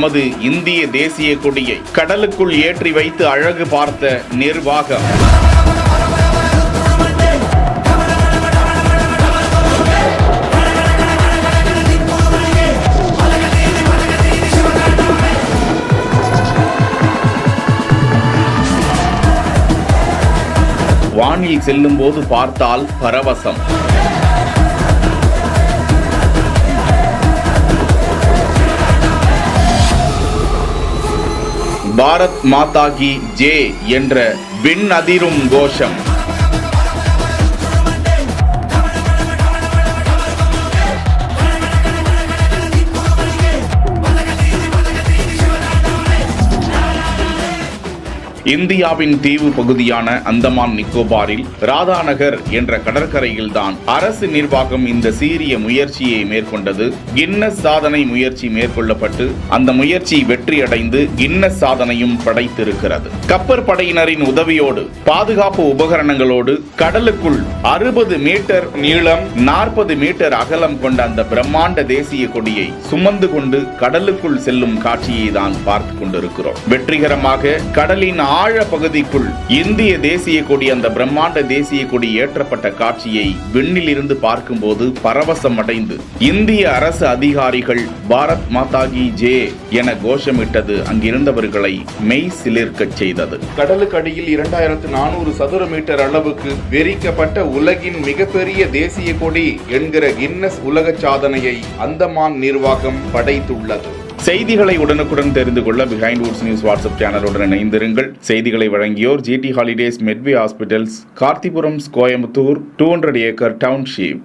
நமது இந்திய தேசிய கொடியை கடலுக்குள் ஏற்றி வைத்து அழகு பார்த்த நிர்வாகம். வானில் செல்லும் போது பார்த்தால் பரவசம். பாரத் மாதா கி ஜெய் என்ற விண் அதிரும் கோஷம். இந்தியாவின் தீவு பகுதியான அந்தமான் நிக்கோபாரில் ராதாநகர் என்ற கடற்கரையில்தான் அரசு நிர்வாகம் இந்த சீரிய முயற்சியை மேற்கொண்டது. கின்னஸ் சாதனை முயற்சி மேற்கொள்ளப்பட்டு அந்த முயற்சி வெற்றியடைந்து கின்னஸ் சாதனையும் படைத்திருக்கிறது. கப்பற் படையினரின் உதவியோடு பாதுகாப்பு உபகரணங்களோடு கடலுக்குள் 60 மீட்டர் நீளம் 40 மீட்டர் அகலம் கொண்ட அந்த பிரம்மாண்ட தேசிய கொடியை சுமந்து கொண்டு கடலுக்குள் செல்லும் காட்சியை தான் பார்த்து கொண்டிருக்கிறோம். வெற்றிகரமாக கடலின் ஆழ பகுதிக்குள் இந்திய தேசிய கொடி, அந்த பிரம்மாண்ட தேசிய கொடி ஏற்றப்பட்ட காட்சியை விண்ணில் இருந்து பார்க்கும்போது பரவசம் அடைந்து இந்திய அரசு அதிகாரிகள் பாரத் மாதா கி ஜெய் என கோஷமிட்டது அங்கிருந்தவர்களை மெய் சிலிர்க்கச் செய்தது. கடலுக்கு அடியில் 2400 சதுர மீட்டர் அளவுக்கு விரிக்கப்பட்ட உலகின் மிகப்பெரிய தேசிய கொடி என்கிற கின்னஸ் உலக சாதனையை அந்தமான் நிர்வாகம் படைத்துள்ளது. செய்திகளை உடனுக்குடன் தெரிந்து கொள்ள பிஹைண்ட் வுட்ஸ் நியூஸ் வாட்ஸ்அப் சேனலுடன் இணைந்திருங்கள். செய்திகளை வழங்கியோர் GT holidays, Medway hospitals, Karthipuram, Coimbatore, 200 acre township.